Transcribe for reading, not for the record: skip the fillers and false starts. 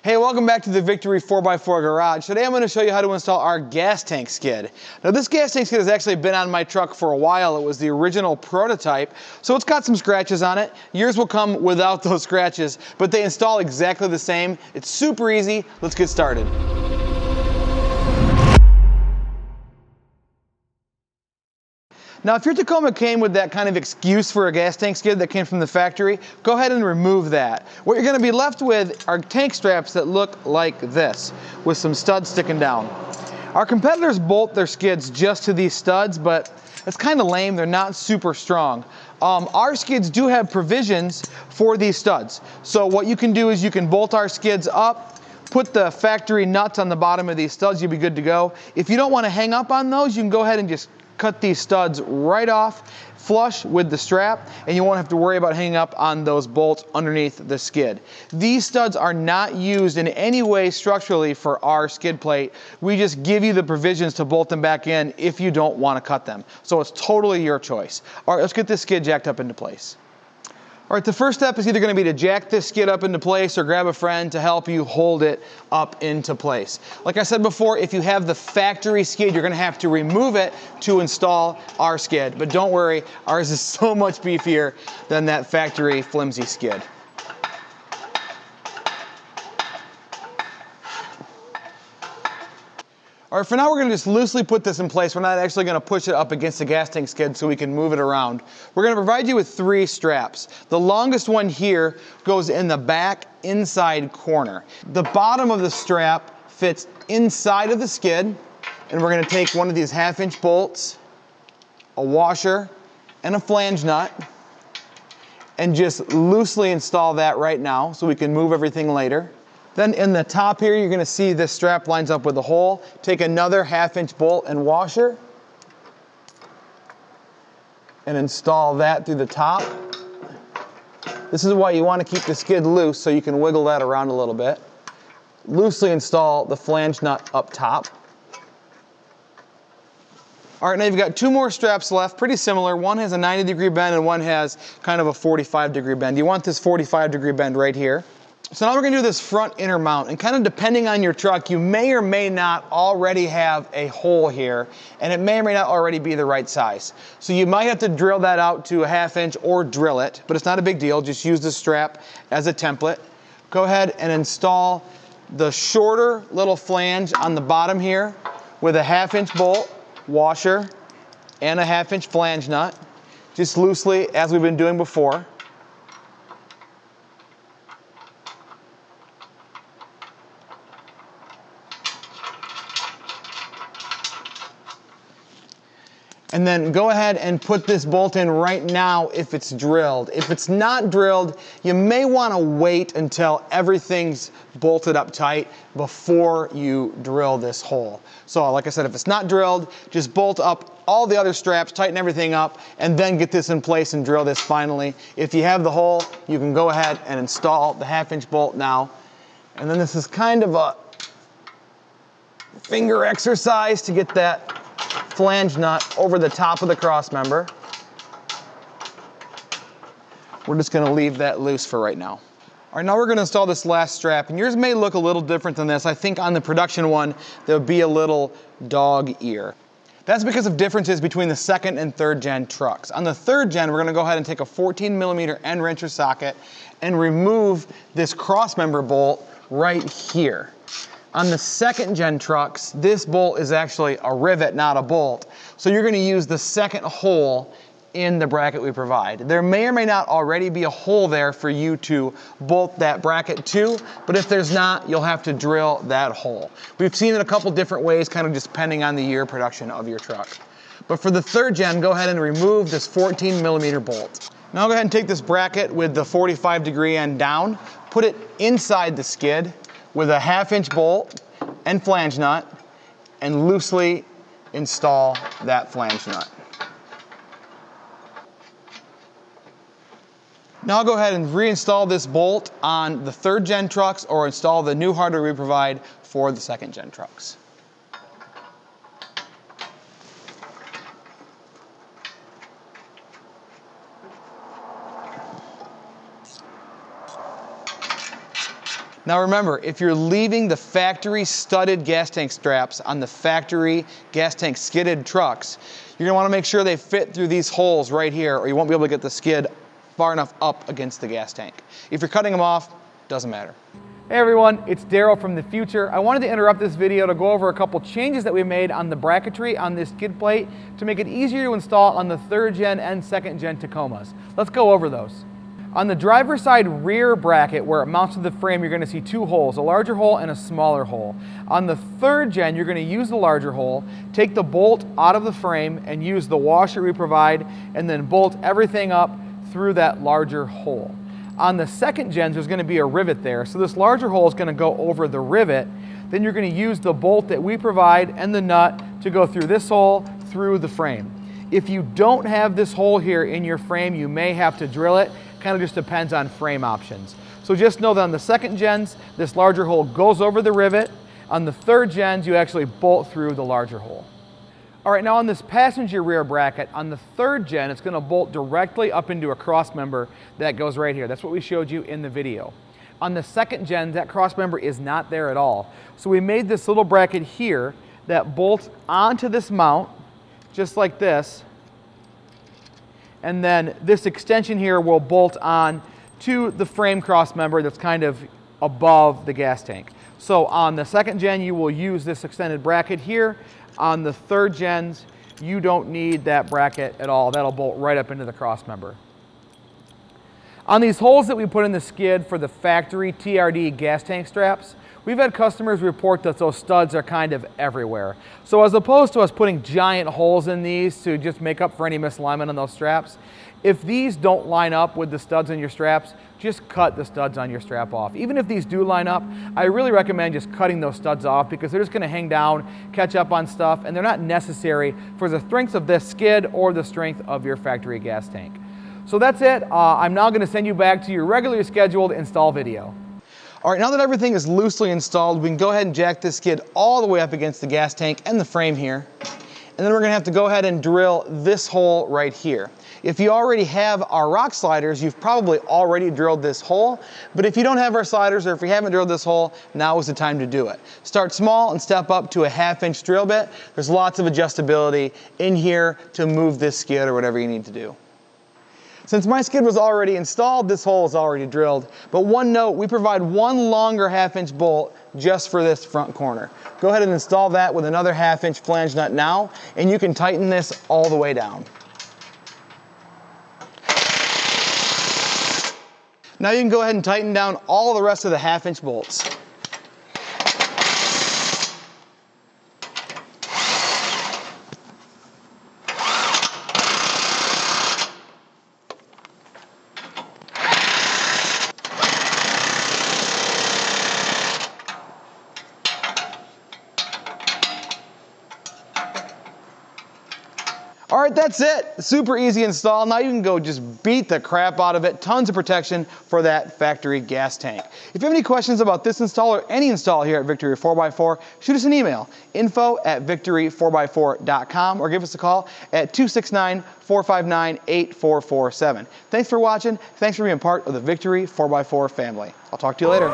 Hey, welcome back to the Victory 4x4 Garage. Today I'm going to show you how to install our gas tank skid. Now this gas tank skid has actually been on my truck for a while. It was the original prototype, so it's got some scratches on it. Yours will come without those scratches, but they install exactly the same. It's super easy. Let's get started. Now, if your Tacoma came with that kind of excuse for a gas tank skid that came from the factory, go ahead and remove that. What you're going to be left with are tank straps that look like this, with some studs sticking down. Our competitors bolt their skids just to these studs, but it's kind of lame. They're not super strong. Our skids do have provisions for these studs. So what you can do is you can bolt our skids up, put the factory nuts on the bottom of these studs, you'll be good to go. If you don't want to hang up on those, you can go ahead and just cut these studs right off, flush with the strap, and you won't have to worry about hanging up on those bolts underneath the skid. These studs are not used in any way structurally for our skid plate. We just give you the provisions to bolt them back in if you don't want to cut them. So it's totally your choice. All right, let's get this skid jacked up into place. All right, the first step is either going to be to jack this skid up into place or grab a friend to help you hold it up into place. Like I said before, if you have the factory skid, you're going to have to remove it to install our skid. But don't worry, ours is so much beefier than that factory flimsy skid. All right, for now we're going to just loosely put this in place. We're not actually going to push it up against the gas tank skid so we can move it around. We're going to provide you with 3 straps. The longest one here goes in the back inside corner. The bottom of the strap fits inside of the skid, and we're going to take one of these 1/2-inch bolts, a washer, and a flange nut, and just loosely install that right now so we can move everything later. Then in the top here, you're going to see this strap lines up with a hole. Take another 1/2-inch bolt and washer and install that through the top. This is why you want to keep the skid loose so you can wiggle that around a little bit. Loosely install the flange nut up top. All right, now you've got 2 more straps left, pretty similar. One has a 90-degree bend and one has kind of a 45-degree bend. You want this 45-degree bend right here. So now we're going to do this front inner mount, and kind of depending on your truck, you may or may not already have a hole here, and it may or may not already be the right size. So you might have to drill that out to a 1/2 inch or drill it, but it's not a big deal. Just use the strap as a template. Go ahead and install the shorter little flange on the bottom here with a 1/2-inch bolt, washer, and a 1/2-inch flange nut, just loosely as we've been doing before. And then go ahead and put this bolt in right now if it's drilled. If it's not drilled, you may want to wait until everything's bolted up tight before you drill this hole. So like I said, if it's not drilled, just bolt up all the other straps, tighten everything up, and then get this in place and drill this finally. If you have the hole, you can go ahead and install the 1/2-inch bolt now. And then this is kind of a finger exercise to get that flange nut over the top of the cross member. We're just going to leave that loose for right now. All right, now we're going to install this last strap, and yours may look a little different than this. I think on the production one, there'll be a little dog ear. That's because of differences between the 2nd and 3rd gen trucks. On the 3rd gen, we're going to go ahead and take a 14mm end wrencher socket and remove this cross member bolt right here. On the 2nd gen trucks, this bolt is actually a rivet, not a bolt. So you're going to use the 2nd hole in the bracket we provide. There may or may not already be a hole there for you to bolt that bracket to, but if there's not, you'll have to drill that hole. We've seen it a couple different ways, kind of just depending on the year production of your truck. But for the 3rd gen, go ahead and remove this 14mm bolt. Now go ahead and take this bracket with the 45-degree end down, put it inside the skid with a 1/2-inch bolt and flange nut, and loosely install that flange nut. Now I'll go ahead and reinstall this bolt on the 3rd gen trucks or install the new hardware we provide for the 2nd gen trucks. Now remember, if you're leaving the factory studded gas tank straps on the factory gas tank skidded trucks, you're gonna wanna make sure they fit through these holes right here, or you won't be able to get the skid far enough up against the gas tank. If you're cutting them off, doesn't matter. Hey everyone, it's Daryl from the future. I wanted to interrupt this video to go over a couple changes that we made on the bracketry on this skid plate to make it easier to install on the 3rd gen and 2nd gen Tacomas. Let's go over those. On the driver's side rear bracket where it mounts to the frame, you're going to see 2 holes, a larger hole and a smaller hole. On the 3rd gen, you're going to use the larger hole, take the bolt out of the frame and use the washer we provide, and then bolt everything up through that larger hole. On the 2nd gens, there's going to be a rivet there, so this larger hole is going to go over the rivet. Then you're going to use the bolt that we provide and the nut to go through this hole through the frame. If you don't have this hole here in your frame, you may have to drill it. Kind of just depends on frame options. So just know that on the 2nd gens, this larger hole goes over the rivet. On the 3rd gens, you actually bolt through the larger hole. All right, now on this passenger rear bracket, on the 3rd gen, it's going to bolt directly up into a cross member that goes right here. That's what we showed you in the video. On the 2nd gen, that cross member is not there at all. So we made this little bracket here that bolts onto this mount, just like this. And then this extension here will bolt on to the frame cross member that's kind of above the gas tank. So on the 2nd gen, you will use this extended bracket here. On the 3rd gens, you don't need that bracket at all. That'll bolt right up into the cross member. On these holes that we put in the skid for the factory TRD gas tank straps, we've had customers report that those studs are kind of everywhere. So as opposed to us putting giant holes in these to just make up for any misalignment on those straps, if these don't line up with the studs in your straps, just cut the studs on your strap off. Even if these do line up, I really recommend just cutting those studs off because they're just gonna hang down, catch up on stuff, and they're not necessary for the strength of this skid or the strength of your factory gas tank. So that's it. I'm now gonna send you back to your regularly scheduled install video. All right, now that everything is loosely installed, we can go ahead and jack this skid all the way up against the gas tank and the frame here. And then we're gonna have to go ahead and drill this hole right here. If you already have our rock sliders, you've probably already drilled this hole. But if you don't have our sliders or if you haven't drilled this hole, now is the time to do it. Start small and step up to a 1/2" drill bit. There's lots of adjustability in here to move this skid or whatever you need to do. Since my skid was already installed, this hole is already drilled. But one note, we provide one longer 1/2" bolt just for this front corner. Go ahead and install that with another 1/2" flange nut now, and you can tighten this all the way down. Now you can go ahead and tighten down all the rest of the 1/2" bolts. All right, that's it. Super easy install. Now you can go just beat the crap out of it. Tons of protection for that factory gas tank. If you have any questions about this install or any install here at Victory 4x4, shoot us an email, info@victory4x4.com, or give us a call at 269-459-8447. Thanks for watching. Thanks for being part of the Victory 4x4 family. I'll talk to you later.